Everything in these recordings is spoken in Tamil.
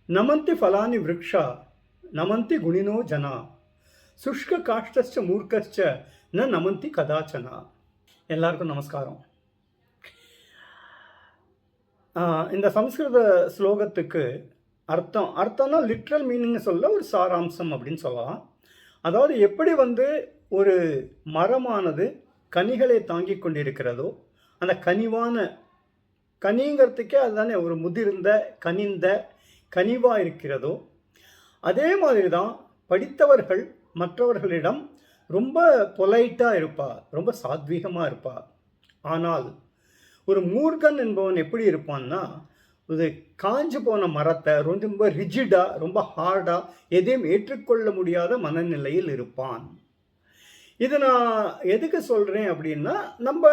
நமந்தி ஃபலானி விருக்ஷா நமந்தி குணினோ ஜனா சுஷ்க காஷ்டச்ச மூர்க்கச்ச ந நமந்தி கதாச்சனா. எல்லாருக்கும் நமஸ்காரம். இந்த சம்ஸ்கிருத ஸ்லோகத்துக்கு அர்த்தம்னா லிட்ரல் மீனிங்னு சொல்ல ஒரு சாராம்சம் அப்படின்னு சொல்லலாம். அதாவது எப்படி ஒரு மரமானது கனிகளை தாங்கி கொண்டிருக்கிறதோ, அந்த கனிங்கிறதுக்கே அதுதானே ஒரு முதிர்ந்த கனிவாக இருக்கிறதோ, அதே மாதிரி தான் படித்தவர்கள் மற்றவர்களிடம் ரொம்ப பொலைட்டாக இருப்பா, ரொம்ப சாத்வீகமாக இருப்பா. ஆனால் ஒரு மூர்க்கன் என்பவன் எப்படி இருப்பான்னா, இது காஞ்சு போன மரத்தை ரொம்ப ரிஜிடாக, ரொம்ப ஹார்டாக, எதையும் ஏற்றுக்கொள்ள முடியாத மனநிலையில் இருப்பான். இது நான் எதுக்கு சொல்கிறேன் அப்படின்னா, நம்ம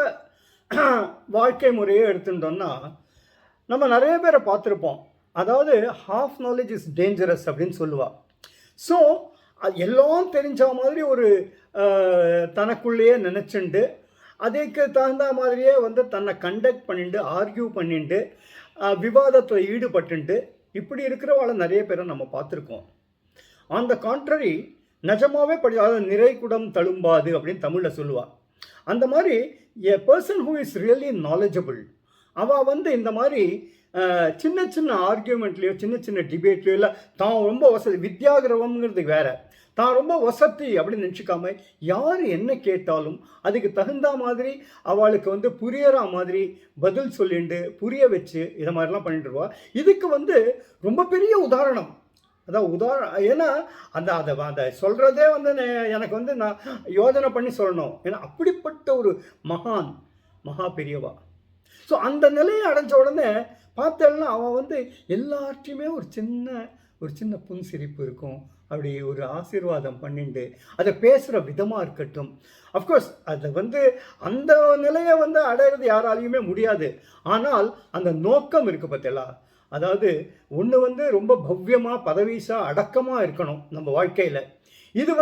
வாழ்க்கை முறையை எடுத்துட்டோம்னா நம்ம நிறைய பேரை பார்த்துருப்போம். அதாவது ஹாஃப் நாலேஜ் இஸ் டேஞ்சரஸ் அப்படின்னு சொல்லுவாள். ஸோ எல்லாம் தெரிஞ்ச மாதிரி ஒரு தனக்குள்ளேயே நினச்சிண்டு அதுக்கு தகுந்த மாதிரியே தன்னை கண்டக்ட் பண்ணிட்டு ஆர்கியூ பண்ணிட்டு விவாதத்தில் ஈடுபட்டு இப்படி இருக்கிறவாளை நிறைய பேரை நம்ம பார்த்துருக்கோம். ஆன் த கான்ட்ரரி நிஜமாவே அதாவது நிறைகுடம் தழும்பாது அப்படின்னு தமிழில் சொல்லுவாள். அந்த மாதிரி a person who is really knowledgeable அவள் இந்த மாதிரி சின்ன சின்ன ஆர்கியூமெண்ட்லேயோ சின்ன சின்ன டிபேட்லையோ இல்லை தான் ரொம்ப வசதி வித்யாகிரவங்கிறது வேற, தான் ரொம்ப வசதி அப்படின்னு நினச்சிக்காம யார் என்ன கேட்டாலும் அதுக்கு தகுந்த மாதிரி அவளுக்கு புரியற மாதிரி பதில் சொல்லிட்டு புரிய வச்சு இதை மாதிரிலாம் பண்ணிட்டுருவா. இதுக்கு ரொம்ப பெரிய உதாரணம். அதான் ஏன்னா அதை சொல்கிறதே எனக்கு நான் யோஜனை பண்ணி சொல்லணும். ஏன்னா அப்படிப்பட்ட ஒரு மகா பெரியவா. ஸோ அந்த நிலையை அடைஞ்ச உடனே பார்த்தேன்னா அவன் எல்லார்ட்டையுமே ஒரு சின்ன புன்சிரிப்பு இருக்கும். அப்படி ஒரு ஆசீர்வாதம் பண்ணிட்டு அதை பேசுகிற விதமாக இருக்கட்டும். அஃப்கோர்ஸ் அதை அந்த நிலையை அடையிறது யாராலையுமே முடியாது. ஆனால் அந்த நோக்கம் இருக்குது பார்த்தீங்களா, அதாவது ஒன்று ரொம்ப பவ்யமாக பதவீசாக அடக்கமாக இருக்கணும் நம்ம வாழ்க்கையில். இது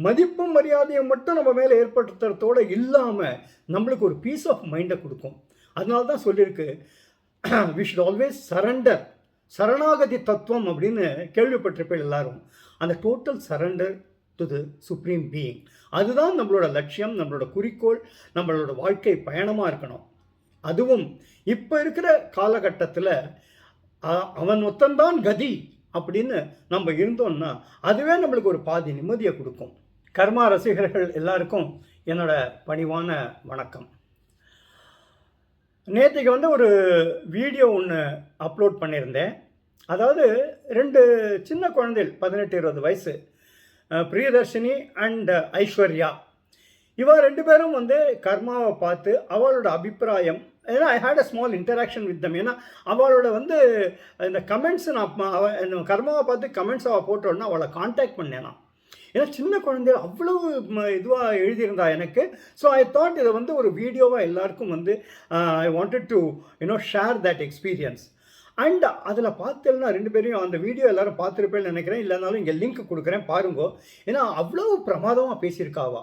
மதிப்பும் மரியாதையும் மட்டும் நம்ம மேலே ஏற்படுத்துறதோடு இல்லாமல் நம்மளுக்கு ஒரு பீஸ் ஆஃப் மைண்டை கொடுக்கும். அதனால தான் சொல்லியிருக்கு, வி ஷுட் ஆல்வேஸ் சரண்டர். சரணாகதி தத்துவம் அப்படின்னு கேள்விப்பட்டிருப்பேன் எல்லாரும். அந்த total surrender to the supreme being, அதுதான் நம்மளோட லட்சியம், நம்மளோட குறிக்கோள், நம்மளோட வாழ்க்கை பயணமாக இருக்கணும். அதுவும் இப்போ இருக்கிற காலகட்டத்தில் அவன் ஒத்தந்தான் கதி அப்படின்னு நம்ம இருந்தோம்னா அதுவே நம்மளுக்கு ஒரு பாதி நிம்மதியை கொடுக்கும். கர்மா ரசிகர்கள் எல்லாருக்கும் என்னோட பணிவான வணக்கம். நேற்றுக்கு ஒரு வீடியோ ஒன்று அப்லோட் பண்ணியிருந்தேன். அதாவது 2 சின்ன குழந்தைகள் 18-20 வயசு, பிரியதர்ஷினி அண்ட் ஐஸ்வர்யா. இவ 2 பேரும் கர்மாவை பார்த்து அவளோட அபிப்பிராயம், ஏன்னா I hate a small interaction with them. ஏன்னா அவளோட இந்த கமெண்ட்ஸ் நான் கர்மாவை பார்த்து கமெண்ட்ஸ் அவள் போட்டோன்னா அவளை கான்டாக்ட் பண்ணேனா. ஏன்னா சின்ன குழந்தைகள் அவ்வளவு இதுவாக எழுதியிருந்தா எனக்கு. ஸோ ஐ தாட் இதை ஒரு வீடியோவாக எல்லாருக்கும் I wanted to share that experience. And அதில் பார்த்தேன்னா 2 பேரையும் அந்த வீடியோ எல்லோரும் பார்த்துருப்பேன்னு நினைக்கிறேன். இல்லைனாலும் இங்கே லிங்க் கொடுக்குறேன் பாருங்கோ. ஏன்னா அவ்வளோ பிரமாதமாக பேசியிருக்காவா.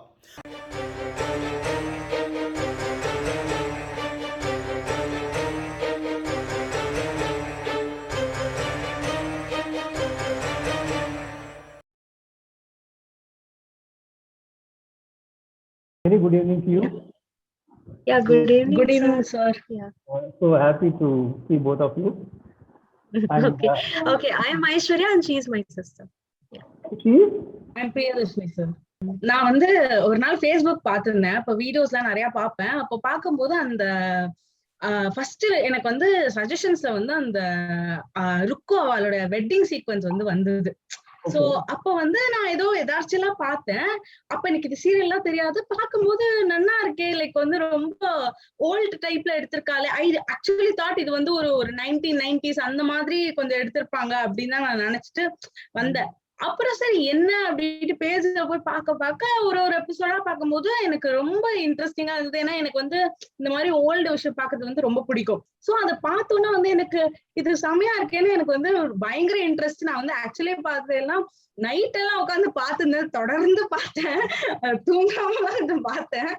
Very good evening to you. Yeah, good evening. Good evening, sir. Yeah. So happy to see both of you. And, okay. I am Aishwarya and she is my sister. Yeah. She is? I am Priyadarshini, sir. நான் ஒரு நாள் Facebook பார்த்திருந்தேன். அப்ப வீடியோஸ்லாம் நிறைய பார்ப்பேன். அப்ப பார்க்கும்போது அந்த ஃபர்ஸ்ட் எனக்கு சஜஷன்ஸ்ல அந்த ருக்கு அவளோட வெட்டிங் சீக்வன்ஸ் வந்தது. சோ அப்ப நான் ஏதோ எதாச்சும் பார்த்தேன். அப்ப எனக்கு இது சீரியல்லாம் தெரியாது. பார்க்கும்போது நல்லா இருக்கே, லைக் ரொம்ப ஓல்டு டைப்ல எடுத்திருக்காளே. ஐ ஆக்சுவலி தாட் இது ஒரு 1990s அந்த மாதிரி கொஞ்சம் எடுத்திருப்பாங்க அப்படின்னு தான் நான் நினைச்சிட்டு வந்தேன். அப்புறம் சரி என்ன அப்படின்ட்டு பேஜ்ல போய் பார்க்க ஒரு எபிசோடா பார்க்கும்போது எனக்கு ரொம்ப இன்ட்ரெஸ்டிங்கா இருந்தது. ஏன்னா எனக்கு இந்த மாதிரி ஓல்டு விஷயம் பார்க்கறது ரொம்ப பிடிக்கும். சோ அதை பார்த்தோன்னா எனக்கு இது செமையா இருக்கேன்னு எனக்கு பயங்கர இன்ட்ரெஸ்ட். நான் ஆக்சுவலி பார்த்ததெல்லாம் நைட் எல்லாம் உட்காந்து பார்த்துருந்தேன், தொடர்ந்து பார்த்தேன், தூங்காம பார்த்தேன்.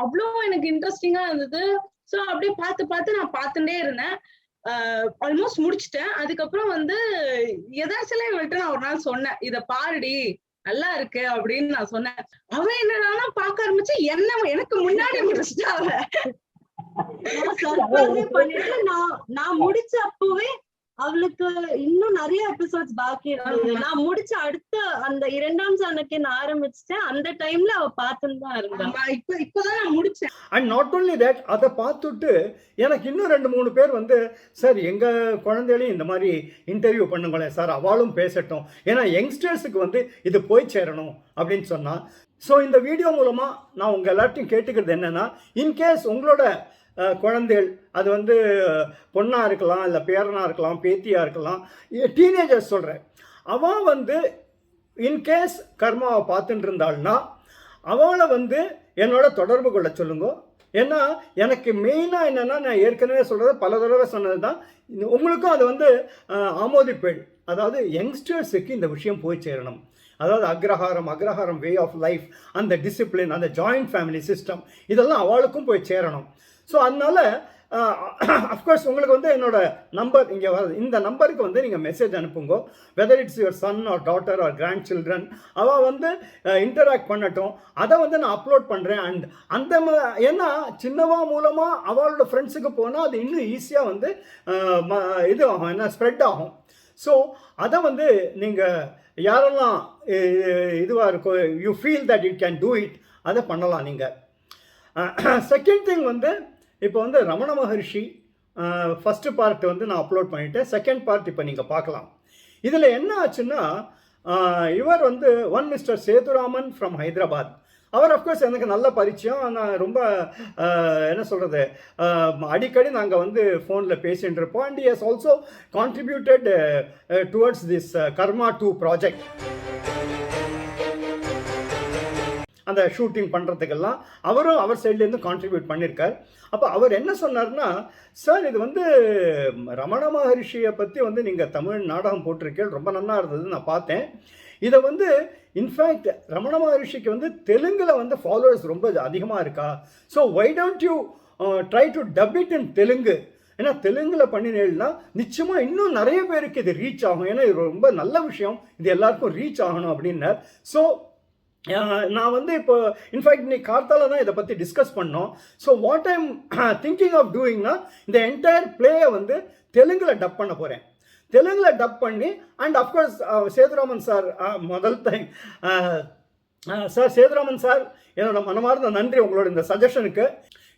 அவ்வளோ எனக்கு இன்ட்ரெஸ்டிங்கா இருந்தது. சோ அப்படியே பார்த்து நான் பார்த்துட்டே இருந்தேன். ஆல்மோஸ்ட் முடிச்சிட்டேன். அதுக்கப்புறம் வந்து எதாச்சும் இவள்கிட்ட நான் ஒரு நாள் சொன்னேன், இத பாருடி நல்லா இருக்கு அப்படின்னு நான் சொன்னேன். அவன் என்னடான்னா பார்க்க ஆரம்பிச்சு எனக்கு முன்னாடி முடிச்சிட்டா அவ. சர்ப்ரைஸே பண்ணிட்டு நான் முடிச்ச அப்பவே அவளுக்கு இன்னும் நிறைய எபிசோட்ஸ் பாக்கி இருந்தது. நான் முடிச்ச அடுத்த அந்த 2ஆம் சாணக்கியன் ஆரம்பிச்சிட்டேன். அந்த டைம்ல அவ பார்த்துன்னு தான் இருந்தா. இப்பதான் நான் முடிச்சேன். அண்ட் நாட் ஓன்லி தட், அதை பார்த்துட்டு எனக்கு இன்னும் 2-3 பேர் வந்து சார் எங்கள் குழந்தைகளையும் இந்த மாதிரி இன்டர்வியூ பண்ணுங்களேன் சார், அவளும் பேசட்டும், ஏன்னா யங்ஸ்டர்ஸுக்கு வந்து இது போய் சேரணும் அப்படின்னு சொன்னால். ஸோ இந்த வீடியோ மூலமாக நான் உங்கள் எல்லாத்தையும் கேட்டுக்கிறது என்னென்னா, இன்கேஸ் உங்களோட குழந்தைகள் அது வந்து பொண்ணாக இருக்கலாம், இல்லை பேரனாக இருக்கலாம், பேத்தியாக இருக்கலாம், டீனேஜர்ஸ் சொல்கிறேன், அவன் வந்து இன்கேஸ் கர்மாவை பார்த்துட்டு இருந்தாள்னா அவளை வந்து என்னோட தொடர்பு கொள்ள சொல்லுங்க. ஏன்னா எனக்கு மெயினாக என்னென்னா, நான் ஏற்கனவே சொல்கிறது பல தடவை சொன்னது தான், உங்களுக்கும் அது வந்து ஆமோதிப்பேள். அதாவது யங்ஸ்டர்ஸுக்கு இந்த விஷயம் போய் சேரணும். அதாவது அக்ரஹாரம் வே ஆஃப் லைஃப், அந்த டிசிப்ளின், அந்த ஜாயிண்ட் ஃபேமிலி சிஸ்டம், இதெல்லாம் அவளுக்கும் போய் சேரணும். ஸோ அதனால் அஃப்கோர்ஸ் உங்களுக்கு வந்து என்னோட நம்பர் இங்கே வருது, இந்த நம்பருக்கு வந்து நீங்கள் மெசேஜ் அனுப்புங்க. Whether it's your son or daughter or grand children, அவள் வந்து இன்டராக்ட் பண்ணட்டும், அதை வந்து நான் அப்லோட் பண்ணுறேன். அண்ட் அந்த ஏன்னா சின்னவா மூலமாக அவளோட ஃப்ரெண்ட்ஸுக்கு போனால் அது இன்னும் ஈஸியாக வந்து இது ஆகும், என்ன ஸ்ப்ரெட் ஆகும். ஸோ அதை வந்து நீங்கள் யாரெல்லாம் இதுவாக இருக்கோ, you feel that it can do it, அதை பண்ணலாம் நீங்கள். செகண்ட் திங் வந்து இப்போ வந்து ரமண மகர்ஷி ஃபஸ்ட்டு பார்ட் வந்து நான் அப்லோட் பண்ணிவிட்டேன். செகண்ட் பார்ட் இப்போ நீங்கள் பார்க்கலாம். இதில் என்ன ஆச்சுன்னா, இவர் வந்து மிஸ்டர் சேதுராமன் ஃப்ரம் ஹைதராபாத். அவர் அஃப்கோர்ஸ் எனக்கு நல்ல பரிச்சயம். நான் ரொம்ப என்ன சொல்கிறது, அடிக்கடி நாங்கள் வந்து ஃபோனில் பேசிகிட்டு இருப்போம். And he has also contributed towards this karma 2 project, அந்த ஷூட்டிங் பண்ணுறதுக்கெல்லாம் அவரும் அவர் சைட்லேருந்து கான்ட்ரிபியூட் பண்ணியிருக்கார். அப்போ அவர் என்ன சொன்னார்னா, சார் இது வந்து ரமண மகரிஷியை பற்றி வந்து நீங்கள் தமிழ் நாடகம் போட்டிருக்கீங்க, ரொம்ப நல்லா இருந்தது, நான் பார்த்தேன். இதை வந்து இன்ஃபேக்ட் ரமண மகரிஷிக்கு வந்து தெலுங்கில் வந்து ஃபாலோவர்ஸ் ரொம்ப அதிகமாக இருக்கா, so why don't you try to dub it in Telugu, ஏன்னா தெலுங்கில் பண்ணினேன்னா நிச்சயமாக இன்னும் நிறைய பேருக்கு இது ரீச் ஆகும், ஏன்னா இது ரொம்ப நல்ல விஷயம், இது எல்லாருக்கும் ரீச் ஆகணும் அப்படின்னார். ஸோ நான் வந்து இப்போ இன்ஃபேக்ட் இன்னைக்கு கார்த்தால தான் இதை பற்றி டிஸ்கஸ் பண்ணோம். So what I'm thinking of டூயிங்னா, இந்த என்டையர் பிளேயை வந்து தெலுங்கில் டப் பண்ண போகிறேன். தெலுங்கில் டப் பண்ணி அண்ட் அஃப்கோர்ஸ் சேதுராமன் சார் முதல் டைம் சார், சேதுராமன் சார் என்னோட மனமார்ந்த நன்றி உங்களோட இந்த சஜஷனுக்கு.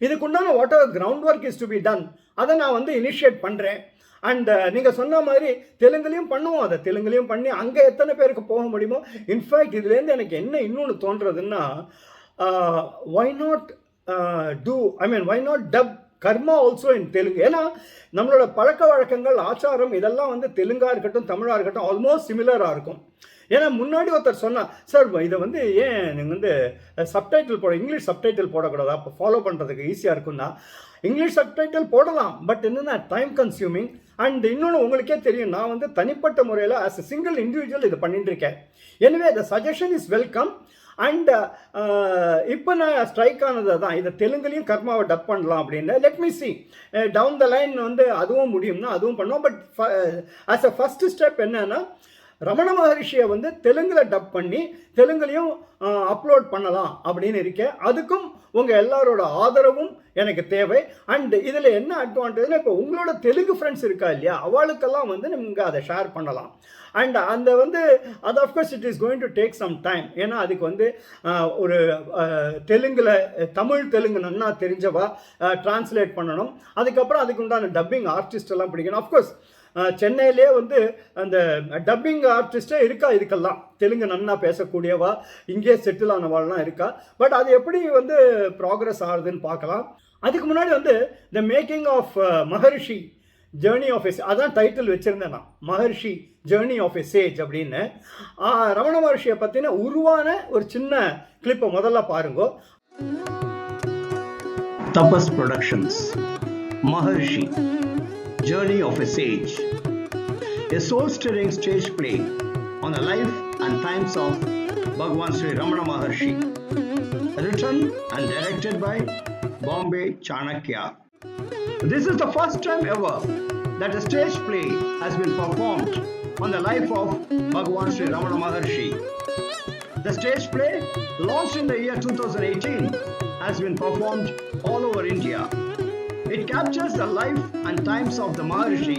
இதுக்குண்டான whatever ground work is to be done, அதை நான் வந்து இனிஷியேட் பண்ணுறேன். அண்ட் நீங்கள் சொன்ன மாதிரி தெலுங்குலையும் பண்ணுவோம், அதை தெலுங்குலையும் பண்ணி அங்கே எத்தனை பேருக்கு போக முடியுமோ. இன்ஃபேக்ட் இதுலேருந்து எனக்கு என்ன இன்னொன்று தோன்றுறதுன்னா, why not dub Karma also in Telugu. ஏன்னா நம்மளோட பழக்க வழக்கங்கள், ஆச்சாரம், இதெல்லாம் வந்து தெலுங்காக இருக்கட்டும் தமிழாக இருக்கட்டும் ஆல்மோஸ்ட் சிமிலராக இருக்கும். ஏன்னா முன்னாடி ஒருத்தர் சொன்னால், சார் இதை வந்து ஏன் நீங்கள் வந்து சப்டைட்டில் இங்கிலீஷ் சப்டைட்டில் போடக்கூடாதா, அப்போ ஃபாலோ பண்ணுறதுக்கு ஈஸியாக இருக்குன்னா, இங்கிலீஷ் சப்டைட்டில் போடலாம், பட் என்னென்னா டைம் கன்சியூமிங். அண்ட் இன்னொன்று உங்களுக்கே தெரியும், நான் வந்து தனிப்பட்ட முறையில் ஆஸ் எ சிங்கிள் இண்டிவிஜுவல் இதை பண்ணிட்டு இருக்கேன். எனவே த சஜஷன் இஸ் வெல்கம். அண்ட் இப்போ நான் ஸ்ட்ரைக் ஆனது தான், இதை தெலுங்குலையும் கர்மாவை டப் பண்ணலாம் அப்படின்னு. Let me see down the line வந்து அதுவும் முடியும்னா அதுவும் பண்ணுவோம். But as a first step என்னன்னா, ரமண மகரிஷியை வந்து தெலுங்கில் டப் பண்ணி தெலுங்குலையும் அப்லோட் பண்ணலாம் அப்படின்னு இருக்கேன். அதுக்கும் உங்கள் எல்லாரோட ஆதரவும் எனக்கு தேவை. அண்ட் இதில் என்ன அட்வான்டேஜ்னா, இப்போ உங்களோட தெலுங்கு ஃப்ரெண்ட்ஸ் இருக்கா இல்லையா, அவளுக்கெல்லாம் வந்து நீங்கள் அதை ஷேர் பண்ணலாம். அண்ட் அந்த வந்து அது of course it is going to take some time. ஏன்னா அதுக்கு வந்து ஒரு தெலுங்கில் தெலுங்கு நன்னா தெரிஞ்சவா டிரான்ஸ்லேட் பண்ணணும். அதுக்கப்புறம் அதுக்கு உண்டான டப்பிங் ஆர்டிஸ்ட் எல்லாம் பிடிக்கணும். அஃப்கோர்ஸ் சென்னையிலே வந்து அந்த டப்பிங் ஆர்டிஸ்டே இருக்கா, இதுக்கெல்லாம் தெலுங்கு நன்னா பேசக்கூடியவா, இங்கே செட்டில் ஆனவாள்லாம் இருக்கா. பட் அது எப்படி வந்து ப்ராக்ரஸ் ஆகுதுன்னு பார்க்கலாம். அதுக்கு முன்னாடி வந்து the making of Maharishi journey of a, அதான் டைட்டில் வச்சுருந்தேன் நான், மகர்ஷி ஜேர்னி ஆஃப் எ சேஜ் அப்படின்னு. ரமண மகர்ஷியை பற்றின உருவான ஒரு சின்ன கிளிப்பை முதல்ல பாருங்க. Tapas Productions, Maharshi, Journey of a Sage, a soul-stirring stage play on the life and times of Bhagwan Sri Ramana Maharshi, written and directed by Bombay Chanakya. This is the first time ever that a stage play has been performed on the life of Bhagwan Sri Ramana Maharshi. The stage play, launched in the year 2018, has been performed all over India. It captures the life and times of the Maharshi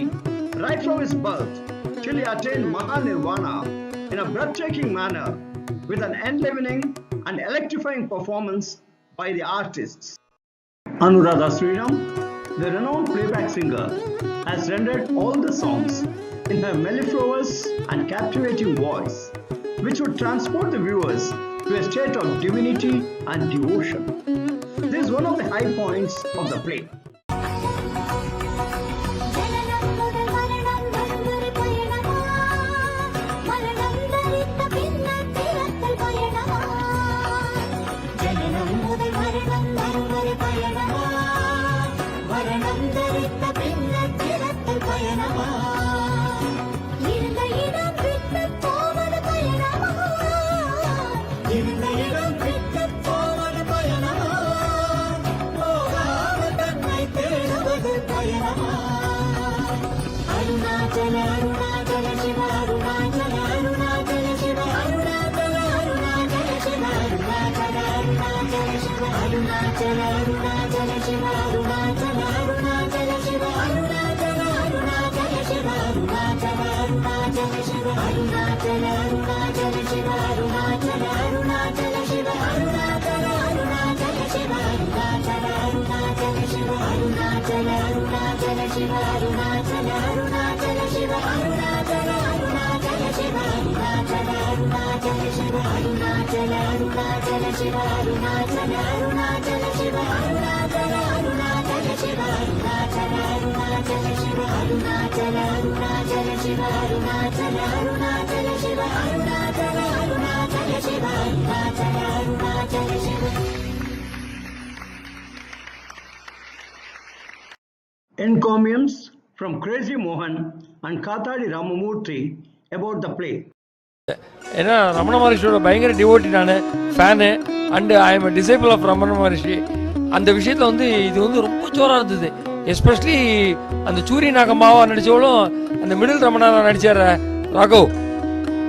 right from his birth till he attained Mahanirvana in a breathtaking manner with an enlivening and electrifying performance by the artists. Anuradha Sriram, the renowned playback singer, has rendered all the songs in her mellifluous and captivating voice, which would transport the viewers to a state of divinity and devotion. This is one of the high points of the play. Encomiums from Crazy Mohan and Kathadi Ramamurthy about the play. ஏன்னா ரமண மகர்ஷியோட பயங்கர டிவோட்டி நான் fan and I am disciple of Ramana Maharshi. அந்த விஷயத்தில் வந்து இது வந்து ரொம்ப ஜோராக இருந்தது. எஸ்பெஷலி அந்த சூரிய நாகம்மாவா நடித்தவளும் அந்த மிடில் ரமணா நடித்தார் ராகவ்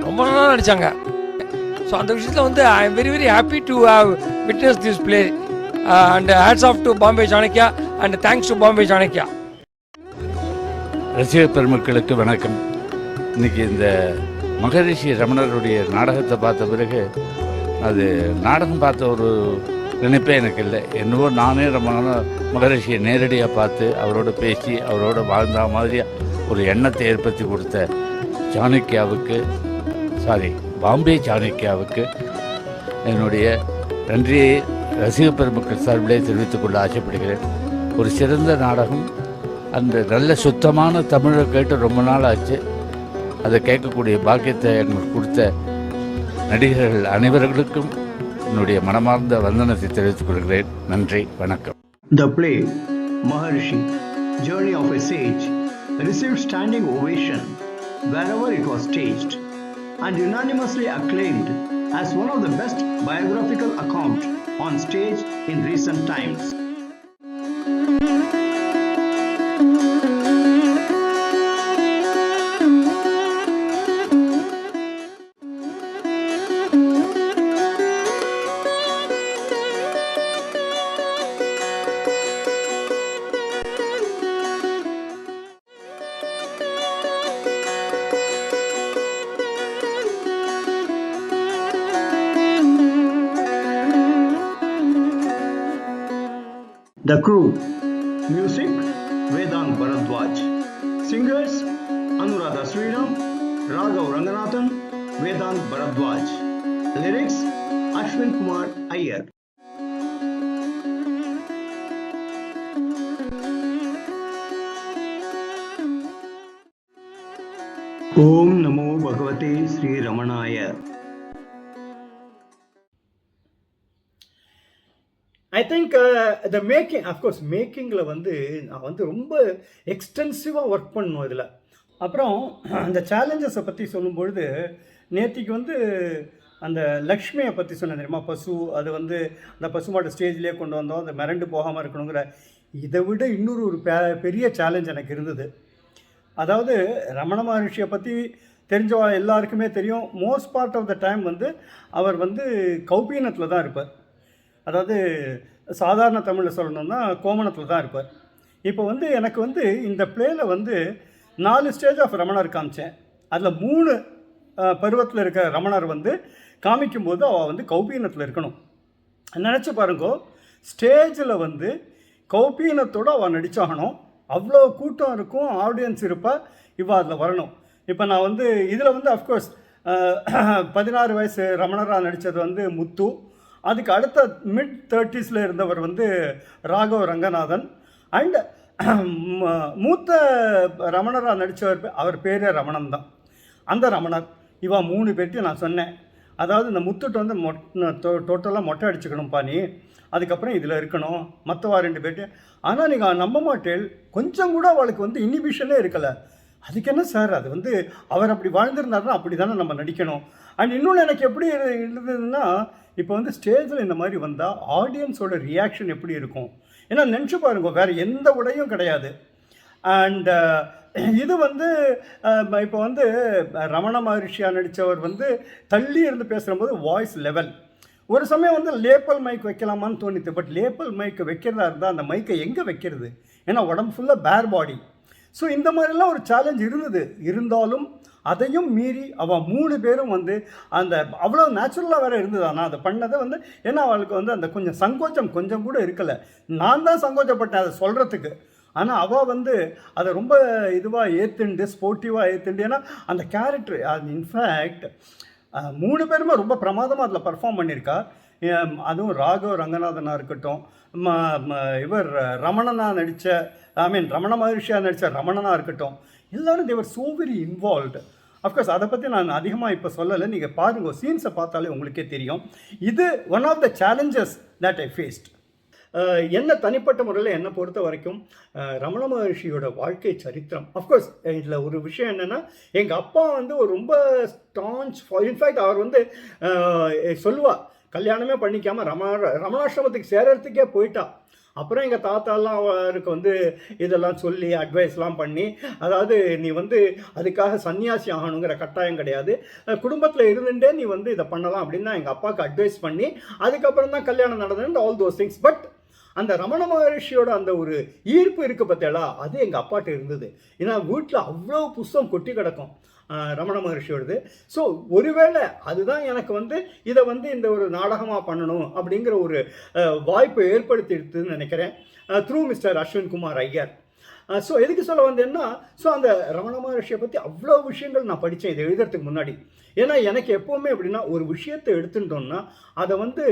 ரொம்ப நல்லா நடித்தாங்க. ஸோ அந்த விஷயத்தில் வந்து I am very very happy to have witness this play and hats off to Bombay Chanakya and thanks to Bombay Chanakya. ரசிக பெருமக்களுக்கு வணக்கம். இன்றைக்கி இந்த மகரிஷி ரமணருடைய நாடகத்தை பார்த்த பிறகு அது நாடகம் பார்த்த ஒரு நினைப்பே எனக்கு இல்லை. என்னவோ நானே மகரிஷியை நேரடியாக பார்த்து அவரோட பேசி அவரோட வாழ்ந்த மாதிரியாக ஒரு எண்ணத்தை ஏற்படுத்தி கொடுத்த பாம்பே சாணக்கியாவுக்கு என்னுடைய நன்றியை ரசிக பெருமக்கள் சார்பிலே தெரிவித்துக் கொள்ள ஆசைப்படுகிறேன். ஒரு சிறந்த நாடகம், அந்த நல்ல சுத்தமான தமிழை கேட்டு ரொம்ப நாள் ஆச்சு. அதை கேட்கக்கூடிய பாக்கியத்தை எங்களுக்கு கொடுத்த நடிகர்கள் அனைவர்களுக்கும் என்னுடைய மனமார்ந்த வந்தனத்தை தெரிவித்துக் கொள்கிறேன். நன்றி, வணக்கம். The play Maharshi, Journey of a Sage, received standing ovation wherever it was staged and unanimously acclaimed as one of the best biographical accounts on stage in recent times. The crew: music Vedant Bharadwaj, singers Anuradha Sriram, Raghav Ranganathan, Vedant Bharadwaj, lyrics Ashwin Kumar Iyer. Om Namo Bhagavate Sri Ramanaya. I think the making, of course மேக்கிங்கில் வந்து நான் வந்து ரொம்ப எக்ஸ்டென்சிவாக ஒர்க் பண்ணணும் இதில். அப்புறம் அந்த சேலஞ்சஸை பற்றி சொல்லும்பொழுது நேற்றுக்கு வந்து அந்த லக்ஷ்மியை பற்றி சொன்னேன் தெரியுமா, பசு. அது வந்து அந்த பசுமாட்டை ஸ்டேஜ்லேயே கொண்டு வந்தோம், அந்த மிரண்டு போகாமல் இருக்கணுங்கிற இதை விட இன்னொரு ஒரு பெரிய சேலஞ்ச் எனக்கு இருந்தது. அதாவது ரமண மகரிஷியை பற்றி தெரிஞ்ச எல்லாருக்குமே தெரியும், most part of the time வந்து அவர் வந்து கௌபீனத்தில் தான் இருப்பார். அதாவது சாதாரண தமிழில் சொல்லணும்னா கோமணத்தில் தான் இருப்பார். இப்போ வந்து எனக்கு வந்து இந்த பிளேயில் வந்து 4 ஸ்டேஜ் ஆஃப் ரமணர் காமிச்சேன். அதில் 3 பருவத்தில் இருக்கிற ரமணர் வந்து காமிக்கும்போது அவள் வந்து கௌபீனத்தில் இருக்கணும். நினச்சி பாருங்கோ, ஸ்டேஜில் வந்து கௌபீனத்தோடு அவள் நடிச்சாகணும். அவ்வளோ கூட்டம் இருக்கும், ஆடியன்ஸ் இருப்பா, இவள் அதில் வரணும். இப்போ நான் வந்து இதில் வந்து அஃப்கோர்ஸ் 16 வயசு ரமணராக நடித்தது வந்து முத்து. அதுக்கு அடுத்த மிட் 30s இருந்தவர் வந்து ராகவ் ரங்கநாதன். அண்ட் மூத்த ரமணராக நடித்தவர் அவர் பேரே ரமணன் தான். அந்த ரமணர் இவா 3 பேர்த்தையும் நான் சொன்னேன். அதாவது இந்த முத்துட்டு வந்து டோட்டலாக மொட்டை அடிச்சுக்கணும்ப்பா நீ, அதுக்கப்புறம் இதில் இருக்கணும், மற்றவா 2 பேர்ட்டையும். ஆனால் நீங்கள் நம்ப மாட்டேன், கொஞ்சம் கூட அவளுக்கு வந்து இனிபிஷனே இருக்கலை. அதுக்கு என்ன சார், அது வந்து அவர் அப்படி வாழ்ந்திருந்தாருன்னா அப்படி தானே நம்ம நடிக்கணும். அண்ட் இன்னொன்று எனக்கு எப்படி இருந்ததுன்னா, இப்போ வந்து ஸ்டேஜில் இந்த மாதிரி வந்தால் ஆடியன்ஸோட ரியாக்ஷன் எப்படி இருக்கும். ஏன்னா நினச்சி பாருங்க, வேறு எந்த உடையும் கிடையாது. அண்ட் இது வந்து இப்போ வந்து ரமண மகரிஷியாக நடித்தவர் வந்து தள்ளி இருந்து பேசுகிறபோது வாய்ஸ் லெவல் ஒரு சமயம் வந்து lapel mic வைக்கலாமான்னு தோணித்து. But lapel mic வைக்கிறதா இருந்தால் அந்த மைக்கை எங்கே வைக்கிறது? ஏன்னா உடம்பு ஃபுல்லாக பேர் பாடி. ஸோ இந்த மாதிரிலாம் ஒரு சேலஞ்ச் இருந்தது. இருந்தாலும் அதையும் மீறி அவள் 3 பேரும் வந்து அந்த அவ்வளோ நேச்சுரலாக வேறு இருந்தது. ஆனால் அதை பண்ணதை வந்து ஏன்னா அவளுக்கு வந்து அந்த கொஞ்சம் சங்கோச்சம் கொஞ்சம் கூட இருக்கலை. நான் தான் சங்கோச்சப்பட்டேன் அதை சொல்கிறதுக்கு. ஆனால் அவள் வந்து அதை ரொம்ப இதுவாக ஏற்றுண்டு, ஸ்போர்ட்டிவாக ஏற்றுண்டு. ஏன்னா அந்த கேரக்டர் அது இன்ஃபேக்ட் 3 பேருமே ரொம்ப பிரமாதமாக அதில் பர்ஃபார்ம் பண்ணியிருக்கா. அதுவும் ராகவ் ரங்கநாதனாக இருக்கட்டும், இவர் ரமணனாக நடித்த ரமண மகரிஷியாக நடித்த ரமணனாக இருக்கட்டும், எல்லோரும் தேவர் ஸோ வெரி இன்வால்வ்டு. அஃப்கோர்ஸ் அதை பற்றி நான் அதிகமாக இப்போ சொல்லலை. நீங்கள் பாருங்கள், சீன்ஸை பார்த்தாலே உங்களுக்கே தெரியும். இது one of the challenges that I faced. என்ன தனிப்பட்ட முறையில் என்னை பொறுத்த வரைக்கும் ரமண மகரிஷியோட வாழ்க்கை சரித்திரம். அஃப்கோர்ஸ் இதில் ஒரு விஷயம் என்னென்னா, எங்கள் அப்பா வந்து ஒரு ரொம்ப ஸ்டான்ச், இன்ஃபேக்ட் அவர் வந்து சொல்லுவாள், கல்யாணமே பண்ணிக்காமல் ரமணாசிரமத்துக்கு சேர்கிறதுக்கே போயிட்டா. அப்புறம் எங்கள் தாத்தாலாம் அவருக்கு வந்து இதெல்லாம் சொல்லி அட்வைஸ்லாம் பண்ணி, அதாவது நீ வந்து அதுக்காக சன்னியாசி ஆகணுங்கிற கட்டாயம் கிடையாது, குடும்பத்தில் இருந்துட்டே நீ வந்து இதை பண்ணலாம் அப்படின்னு தான் எங்கள் அப்பாவுக்கு அட்வைஸ் பண்ணி அதுக்கப்புறம் தான் கல்யாணம் நடந்தது, ஆல் தோஸ் திங்ஸ். பட் அந்த ரமண மகரிஷியோட அந்த ஒரு ஈர்ப்பு இருக்குது பார்த்தேளா, அது எங்கள் அப்பாட்ட இருந்தது. ஏன்னா வீட்டில் அவ்வளோ புஸ்தகம் கொட்டி கிடக்கும் ரமண மகரிஷியோடது. ஸோ ஒருவேளை அதுதான் எனக்கு வந்து இதை வந்து இந்த ஒரு நாடகமாக பண்ணணும் அப்படிங்கிற ஒரு வாய்ப்பை ஏற்படுத்திடுதுன்னு நினைக்கிறேன், through mister Ashwin Kumar Iyer. So எதுக்கு சொல்ல வந்தேன்னா, ஸோ அந்த ரமண மகரிஷியை பற்றி அவ்வளோ விஷயங்கள் நான் படித்தேன் இதை எழுதுறதுக்கு முன்னாடி. ஏன்னா எனக்கு எப்போவுமே எப்படின்னா, ஒரு விஷயத்தை எடுத்துட்டோம்னா அதை வந்து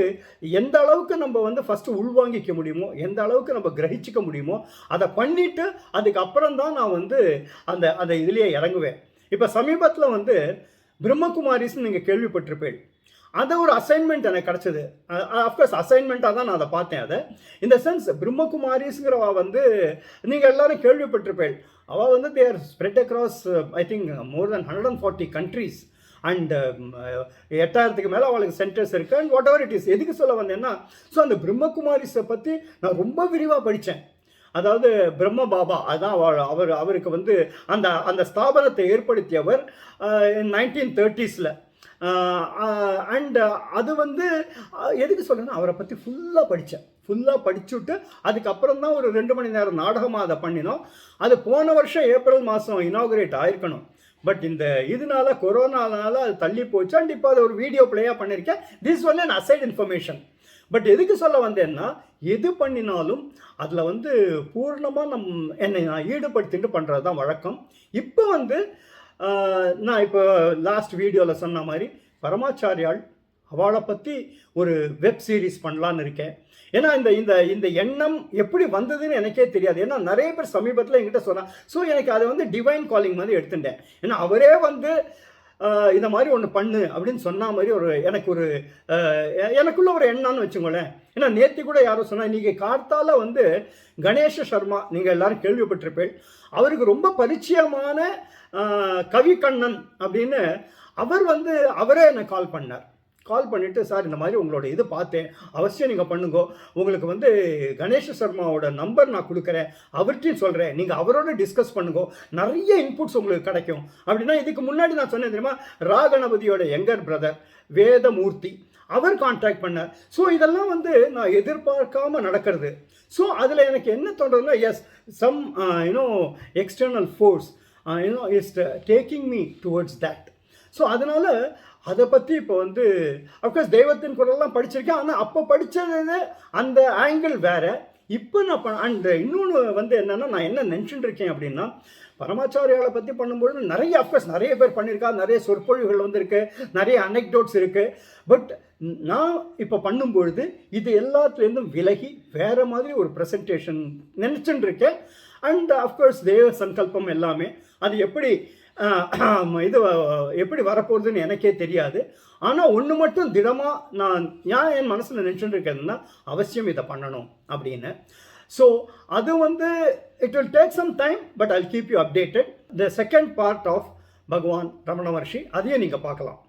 எந்த அளவுக்கு நம்ம வந்து ஃபஸ்ட்டு உள்வாங்கிக்க முடியுமோ, எந்த அளவுக்கு நம்ம கிரகிச்சிக்க முடியுமோ அதை பண்ணிவிட்டு அதுக்கப்புறம் தான் நான் வந்து அந்த அந்த இதுலேயே இறங்குவேன். இப்போ சமீபத்தில் வந்து பிரம்மகுமாரிஸ்ன்னு நீங்கள் கேள்விப்பட்டிருப்பேன். அதை ஒரு அசைன்மெண்ட் எனக்கு கிடச்சிது. அஃப்கோர்ஸ் அசைன்மெண்ட்டாக தான் நான் அதை பார்த்தேன். அதை இந்த சென்ஸ் பிரம்மகுமாரிஸ்ங்கிறவா வந்து நீங்கள் எல்லோரும் கேள்விப்பட்டிருப்பேன். அவள் வந்து they are spread across I think more than 140 countries and 8000க்கு மேலே அவளுக்கு சென்டர்ஸ் இருக்குது. And whatever it is, எதுக்கு சொல்ல வந்தேன்னா, ஸோ அந்த பிரம்மகுமாரிஸை பற்றி நான் ரொம்ப விரிவாக படித்தேன். அதாவது பிரம்ம பாபா அதான் அவருக்கு வந்து அந்த அந்த ஸ்தாபனத்தை ஏற்படுத்தியவர் 1930s. அண்ட் அது வந்து எதுக்கு சொல்லணும்னா, அவரை பற்றி ஃபுல்லாக படிச்சுட்டு அதுக்கப்புறம் தான் ஒரு 2 மணி நேரம் நாடகமாக அதை பண்ணினோம். அது போன வருஷம் ஏப்ரல் மாதம் இனாகுரேட் ஆயிருக்கணும். பட் இந்த இதனால கொரோனானால அது தள்ளி போச்சு. அண்ட் இப்போ அதை ஒரு வீடியோ பிளேயாக பண்ணியிருக்கேன். This one an aside information. But எதுக்கு சொல்ல வந்தேன்னா, எது பண்ணினாலும் அதில் வந்து பூர்ணமாக என்னை நான் ஈடுபடுத்திட்டு பண்ணுறது தான் வழக்கம். இப்போ வந்து நான் இப்போ லாஸ்ட் வீடியோவில் சொன்ன மாதிரி பரமாச்சாரியால் அவளை பற்றி ஒரு வெப் சீரிஸ் பண்ணலான்னு இருக்கேன். ஏன்னா இந்த இந்த இந்த எண்ணம் எப்படி வந்ததுன்னு எனக்கே தெரியாது. ஏன்னா நிறைய பேர் சமீபத்தில் என்கிட்ட சொன்னாங்க. ஸோ எனக்கு அதை வந்து டிவைன் காலிங் மாதிரி எடுத்துட்டேன். ஏன்னா அவரே வந்து இந்த மாதிரி ஒன்று பண்ணு அப்படின்னு சொன்ன மாதிரி எனக்குள்ள ஒரு எண்ணம்னு வச்சுக்கோங்களேன். ஏன்னா நேற்று கூட யாரும் சொன்னால், நீங்கள் கார்த்தால வந்து கணேஷ சர்மா நீங்கள் எல்லாரும் கேள்விப்பட்டிருப்பேன். அவருக்கு ரொம்ப பரிச்சயமான கவி கண்ணன் அப்படின்னு அவரே என்னை கால் பண்ணார். கால் பண்ணிவிட்டு, சார் இந்த மாதிரி உங்களோட இது பார்த்தேன், அவசியம் நீங்கள் பண்ணுங்க, உங்களுக்கு வந்து கணேஷ் சர்மாவோட நம்பர் நான் கொடுக்குறேன், அவர்கிட்டையும் சொல்கிறேன், நீங்கள் அவரோட டிஸ்கஸ் பண்ணுங்க, நிறைய இன்புட்ஸ் உங்களுக்கு கிடைக்கும் அப்படின்னா. இதுக்கு முன்னாடி நான் சொன்னேன் தெரியுமா, கணபதியோட யங்கர் பிரதர் வேதமூர்த்தி, அவர் கான்டாக்ட் பண்ணார். ஸோ இதெல்லாம் வந்து நான் எதிர்பார்க்காம நடக்கிறது. ஸோ அதில் எனக்கு என்ன தோன்றதுன்னா, yes some external force is taking me towards that. So அதனால் அதை பற்றி இப்போ வந்து அஃப்கோர்ஸ் தெய்வத்தின் குரல்லாம் படிச்சிருக்கேன், ஆனால் அப்போ படித்தது அந்த ஆங்கிள் வேறு. இப்போ நான் அண்ட் இன்னொன்று வந்து என்னென்னா, நான் என்ன நினச்சிட்டு இருக்கேன் அப்படின்னா, பரமாச்சாரியாவை பற்றி பண்ணும்பொழுது நிறைய அஃப்கோர்ஸ் நிறைய பேர் பண்ணியிருக்கா, நிறைய சொற்பொழிவுகள் வந்திருக்கு, நிறைய அனெக்டோட்ஸ் இருக்குது. பட் நான் இப்போ பண்ணும்பொழுது இது எல்லாத்துலேருந்தும் விலகி வேறு மாதிரி ஒரு ப்ரெசன்டேஷன் நினச்சிட்டு இருக்கேன். அண்ட் அஃப்கோர்ஸ் தெய்வ சங்கல்பம் எல்லாமே அது எப்படி இது எப்படி வரப்போகுதுன்னு எனக்கே தெரியாது. ஆனால் ஒன்று மட்டும் திடமாக நான் என் மனசில் நினச்சிட்டு இருக்கிறதுனா, அவசியம் இதை பண்ணணும் அப்படின்னு. ஸோ அது வந்து it will take some time, but I will keep you updated. The second part of Bhagwan Ramana மகர்ஷி அதையும் நீங்கள் பார்க்கலாம்.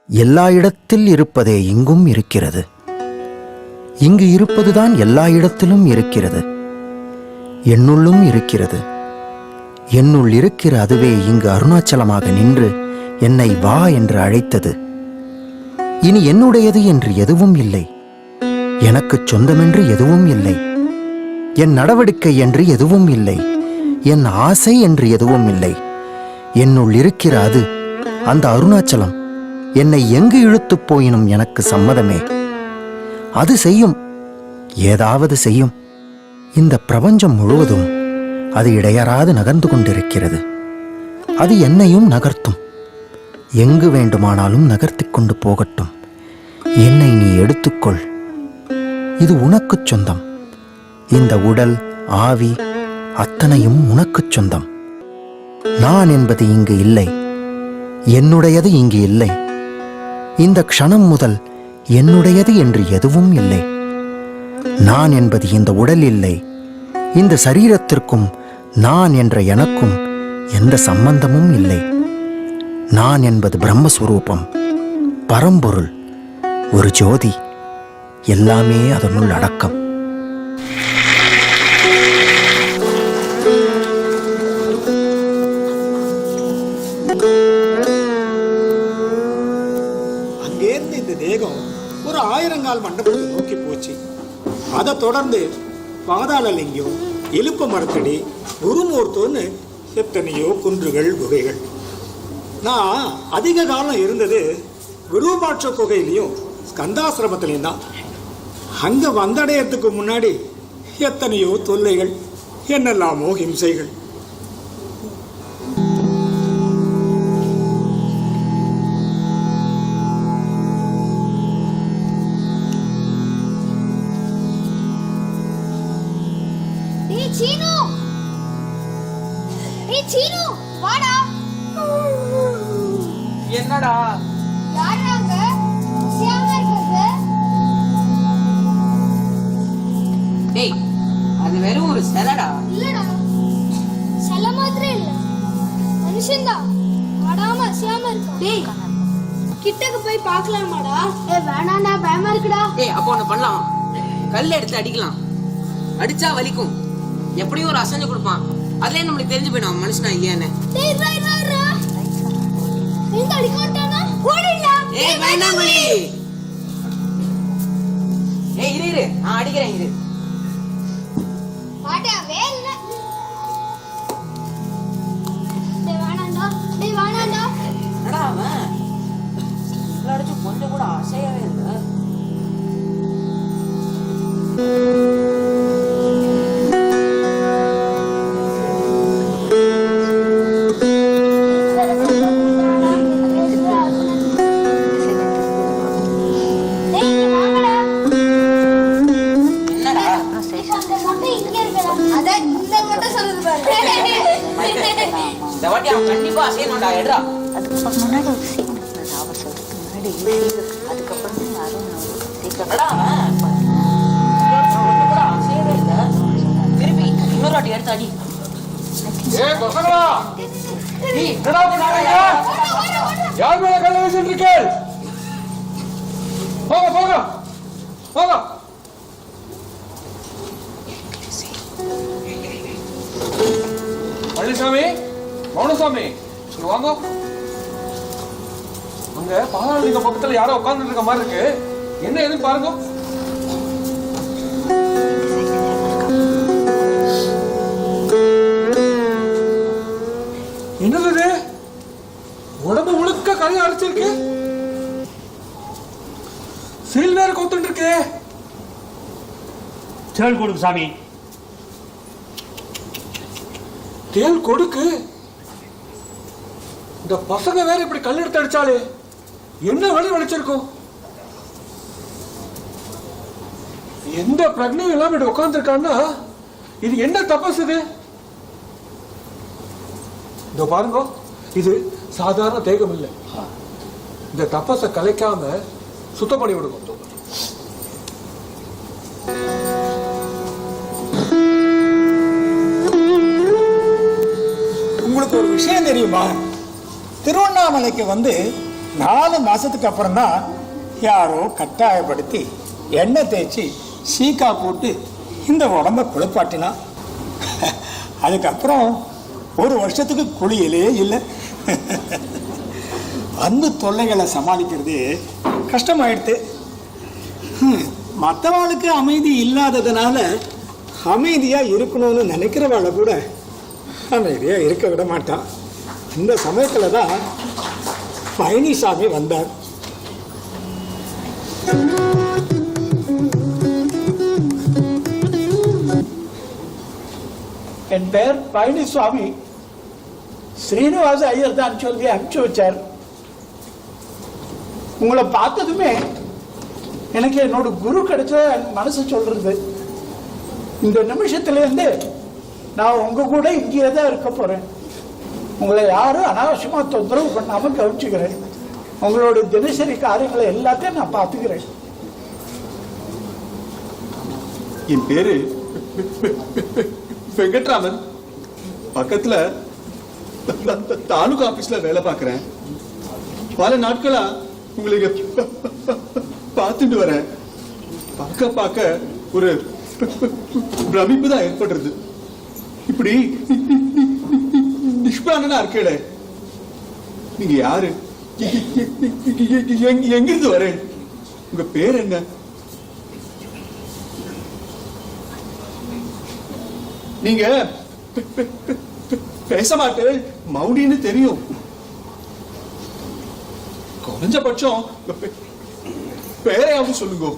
எல்லா இடத்தில் இருப்பதே இங்கும் இருக்கிறது, இங்கு இருப்பதுதான் எல்லா இடத்திலும் இருக்கிறது, என்னுள்ளும் இருக்கிறது. என்னுள் இருக்கிற அதுவே இங்கு அருணாச்சலமாக நின்று என்னை வா என்று அழைத்தது. இனி என்னுடையது என்று எதுவும் இல்லை, எனக்கு சொந்தமென்று எதுவும் இல்லை, என் நடவடிக்கை என்று எதுவும் இல்லை, என் ஆசை என்று எதுவும் இல்லை. என்னுள் இருக்கிற அது, அந்த அருணாச்சலம் என்னை எங்கு இழுத்துப் போயினும் எனக்கு சம்மதமே. அது செய்யும், ஏதாவது செய்யும். இந்த பிரபஞ்சம் முழுவதும் அது இடையறாது நகர்ந்து கொண்டிருக்கிறது. அது என்னையும் நகர்த்தும், எங்கு வேண்டுமானாலும் நகர்த்திக் கொண்டு போகட்டும். என்னை நீ எடுத்துக்கொள், இது உனக்குச் சொந்தம். இந்த உடல், ஆவி அத்தனையும் உனக்குச் சொந்தம். நான் என்பது இங்கு இல்லை, என்னுடையது இங்கு இல்லை. இந்த க்ஷணம் முதல் என்னுடையது என்று எதுவும் இல்லை. நான் என்பது இந்த உடல் இல்லை, இந்த சரீரத்திற்கும் நான் என்ற எனக்கும் எந்த சம்பந்தமும் இல்லை. நான் என்பது பிரம்மஸ்வரூபம், பரம்பொருள், ஒரு ஜோதி, எல்லாமே அதனுள் அடக்கம். அங்கேருந்து இந்த தேகம் ஒரு 1000 மண்டபத்தை நோக்கி போச்சு. அதை தொடர்ந்து பாதாளலிங்கம், எலுப்ப மரத்தடி, குருமூர்த்தோன்னு எத்தனையோ குன்றுகள், குகைகள். நான் அதிக காலம் இருந்தது விரூபாட்ச குகையிலையும் ஸ்கந்தாசிரமத்திலையும் தான். அங்கே வந்தடையத்துக்கு முன்னாடி எத்தனையோ தொல்லைகள், என்னெல்லாமோ ஹிம்சைகள். என்னடா டேய், அது வெறும் ஒரு சிலைடா. இல்லடா, சிலை மாத்திரம் இல்ல, மனுஷன்தான். ஆடாம அசையாம இருக்கான். டேய், கிட்டக்கு போய் பார்க்கலாமாடா? வேணாண்டா, பயமா இருக்குடா. டேய், அப்போ ஒண்ணு பண்ணலாம், கல் எடுத்து அடிக்கலாம். அடிச்சா வலிக்கும், எப்படியும் ஒரு அசைஞ்சு கொடுப்பான். அதுலயே நம்மளுக்கு தெரிஞ்சு போயிடும் மனுஷனா இல்லையான்னு. டேய், அடிக்க மாட்டானா? ஓடிடலாம். ஏய் பயந்தாங்குழி. ஏய் இரு நான் அடிக்கிறேன் இரு. வாடாவே இல்ல. டேய் வாடாண்டா. டேய் வாடாண்டா. என்னடா அவன் அடிச்சு கொஞ்சம் கூட அசையவே இல்லை. கண்டிப்பா அசையணும்டா எடுறா. அதுக்கு முன்னாடி ஒரு சீன் இருந்தது அவர் சொல்றதுக்கு முன்னாடி அதுக்கப்புறம் அசையவே இல்லை. திருப்பி இன்னொரு வாட்டி எடுத்து அடி. யார் மேல கல்ல வீசிட்டு இருக்கீங்க? போங்க போங்க போங்க. பழனிசாமி, மௌனசாமி, இங்க வாங்க. அங்க பாதாளலிங்க பக்கத்துல யாரோ உட்கார்ந்து இருக்க மாதிரி இருக்கு. என்ன எதுன்னு பாருங்க. என்னது உடம்பு முழுக்க கரை அரைச்சிருக்கு. சீல் வேற கொத்துட்டு இருக்கு. தேள் கொடுக்கு சாமி. தேள் கொடுக்கு. இந்த பசங்க வேற இப்படி கல் எடுத்து அடிச்சாலே என்ன வழி வளைச்சிருக்கும்? எந்த பிரக்னையும் எல்லாம் இப்படி உட்கார்ந்து இருக்கான்னா இது என்ன தபஸ் இது? இதோ பாருங்க, இது சாதாரண தேகம் இல்லை. இந்த தபஸை கலைக்காம சுத்தம் பண்ணி விடுங்க. உங்களுக்கு ஒரு விஷயம் தெரியுமா? திருவண்ணாமலைக்கு வந்து 4 மாசத்துக்கு அப்புறம் தான் யாரோ கட்டாயப்படுத்தி எண்ணெய் தேய்ச்சி சீக்கா போட்டு இந்த உடம்ப குளிப்பாட்டினா. அதுக்கப்புறம் 1 வருஷத்துக்கு குளியலே இல்லை. அன்பு தொல்லைகளை சமாளிக்கிறது கஷ்டமாயிடுது. மற்றவாளுக்கு அமைதி இல்லாததுனால அமைதியா இருக்கணும்னு நினைக்கிறவாளை கூட அமைதியா இருக்க விட மாட்டான். இந்த சமயத்துல தான் பழனிசாமி வந்தார். என் பெயர் பழனிசாமி, ஸ்ரீனிவாச ஐயர் தான் சொல்லி அனுப்பிச்சு வச்சார். உங்களை பார்த்ததுமே எனக்கு என்னோட குரு கிடைச்ச மனசு சொல்றது. இந்த நிமிஷத்துலேருந்து நான் உங்க கூட இங்கேயே தான் இருக்க போறேன். உங்களை யாரும் அனாவசியமா தொந்தரவு பண்ணாம கவனிச்சுக்கிறேன். உங்களோட தினசரி காரியங்களை எல்லாத்தையும் நான் பார்த்துக்கிறேன். என் பேரு வெங்கட்ராமன். பக்கத்துல தாலுகா ஆபீஸ்ல வேலை பார்க்கிறேன். பல நாட்களா உங்களுக்கு பார்த்துட்டு வரேன். பார்க்க ஒரு பிரமிப்பு தான் ஏற்படுறது. இப்படி நிஷ்பிராணனா இருக்கே, நீங்க யாரு? எங்கிருந்து வரேன்? உங்க பேர் என்ன? நீங்க பேச மாட்டேன், மௌனின்னு தெரியும். குறைஞ்சபட்சம் பேரையாவது சொல்லுங்க.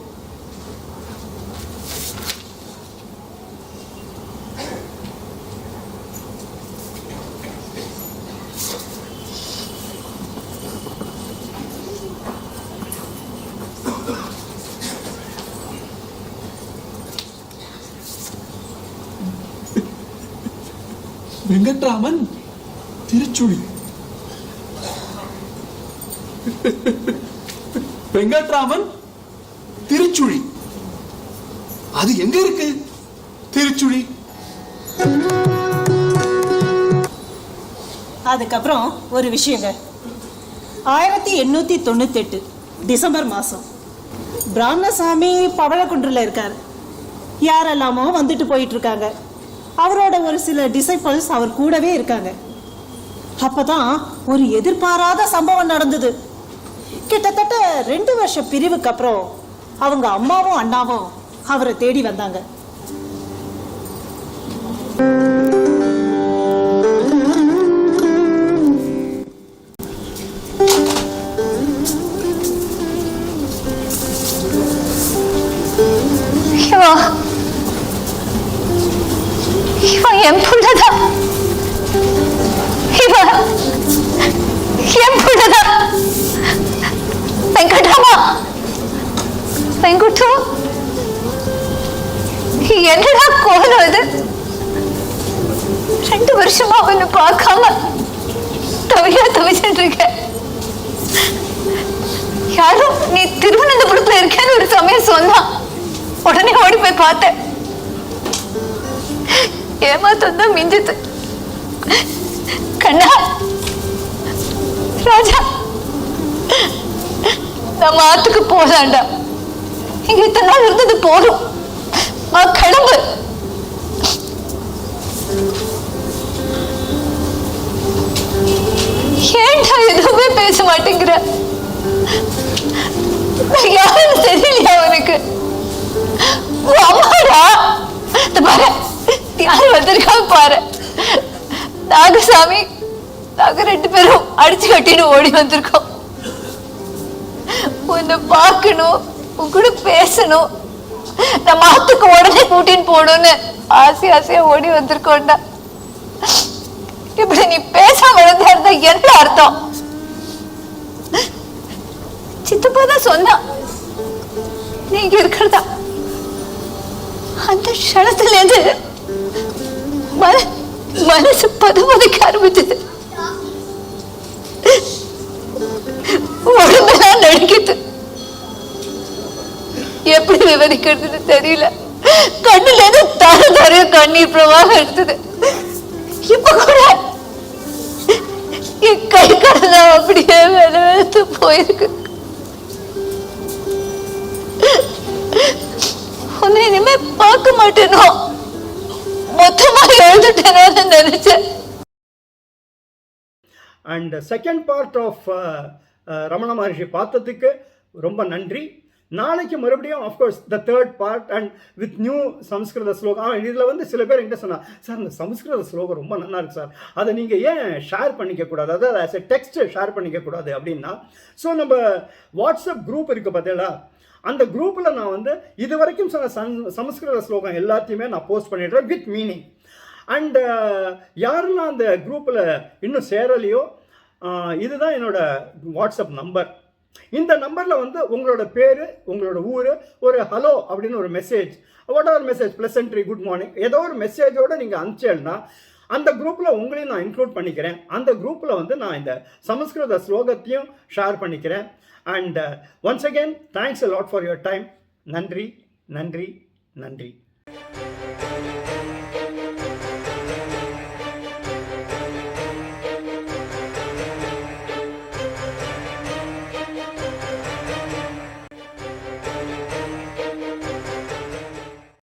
வெங்கட்ராமன், திருச்சுழி. வெங்கட்ராமன், திருச்சுழி. அது எங்க இருக்கு? திருச்சுழி. அதுக்கப்புறம் ஒரு விஷயங்க. 1898 டிசம்பர் மாசம் பிராமணசாமி பவளக்குன்றுல இருக்காரு. யாரெல்லாமோ வந்துட்டு போயிட்டு இருக்காங்க. அவரோட ஒரு சில டிசைபிள்ஸ் அவர் கூடவே இருக்காங்க. அப்பதான் ஒரு எதிர்பாராத சம்பவம் நடந்தது. கிட்டத்தட்ட 2 வருஷ பிரிவுக்கு அப்புறம் அவங்க அம்மாவும் அண்ணாவும் அவரை தேடி வந்தாங்க. இவன் என் புள்ளதான், இவன் என் புள்ளதான். வெங்கடாமா, வெங்குட்டு, என்னடா கோலம் இது? 2 வருஷமா அவனை பார்க்காம தவிச்சிட்டு இருக்க. யாரும் நீ திருவனந்தபுரத்துல இருக்கேன்னு ஒரு சமயம் சொன்னா, உடனே ஓடி போய் பார்த்தேன். ஏமாத்தம் தான் மிஞ்சுது. கண்ணா, ராஜா, நம்ம ஆத்துக்கு போலாண்டா. இங்க இத்தனை நாள் இருந்தது போதும். கிளம்பு. ஏன்டா எதுவுமே பேச மாட்டேங்கிற? யாருன்னு தெரியலையா உனக்கு? அம்மாடா, பாரு யாரு வந்திருக்கா பாரு. நாகசாமி, நாங்க 2 பேரும் அடிச்சு கட்டின்னு ஓடி வந்திருக்கோம். உன்னை பார்க்கணும், உன் கூட பேசணும், நம்ம ஆத்துக்கு உடனே கூட்டின்னு போகணும்னு ஆசையா ஓடி வந்திருக்கோண்டா. இப்படி நீ பேசாம இருந்தா என்ன அர்த்தம்? சித்தப்பா தான் சொன்னா நீங்க இருக்கிறதா. அந்த க்ஷணத்துல இருந்து மனசு பதவதைக்க ஆரம்பிச்சது. உடம்பெல்லாம் நடுக்கிட்டு எப்படி விவரிக்கிறதுன்னு தெரியல. கண்ணுல இருந்து தர கண்ணீர் பிரவாகம் எடுத்தது. இப்ப கூட என் கை காலெல்லாம் அப்படியே வெளுத்து போயிருக்கு. உன்னை இனிமே பார்க்க மாட்டேனோ, மொத்தமா எழுந்துட்டேனோன்னு நினைச்சேன். And second part of Ramana Maharshi பார்த்ததுக்கு ரொம்ப நன்றி. நாளைக்கு மறுபடியும் of course the third part and with new Sanskrit ஸ்லோகம். இதில் வந்து சில பேர் என்கிட்ட சொன்னாங்க, சார் இந்த சம்ஸ்கிருத ஸ்லோகம் ரொம்ப நல்லா இருக்கு சார், அதை நீங்கள் ஏன் ஷேர் பண்ணிக்கக்கூடாது, அதாவது ஆஸ் எ டெக்ஸ்ட் ஷேர் பண்ணிக்கக்கூடாது அப்படின்னா. ஸோ நம்ம வாட்ஸ்அப் குரூப் இருக்குது பார்த்தீங்களா, அந்த குரூப்பில் நான் வந்து இது வரைக்கும் சொன்ன சமஸ்கிருத ஸ்லோகம் எல்லாத்தையுமே நான் போஸ்ட் பண்ணிடுறேன் வித் மீனிங். அண்ட் யாரெல்லாம் அந்த குரூப்பில் இன்னும் சேரலையோ, இதுதான் என்னோடய வாட்ஸ்அப் நம்பர். இந்த நம்பரில் வந்து உங்களோட பேர், உங்களோட ஊர், ஒரு ஹலோ அப்படின்னு ஒரு message, whatever message, pleasantry, good morning, ஏதோ ஒரு மெசேஜோடு நீங்கள் அனுப்பிச்சேன்னா அந்த குரூப்பில் உங்களையும் நான் இன்க்ளூட் பண்ணிக்கிறேன். அந்த குரூப்பில் வந்து நான் இந்த சமஸ்கிருத ஸ்லோகத்தையும் ஷேர் பண்ணிக்கிறேன். And once again thanks a lot for your time. நன்றி நன்றி நன்றி.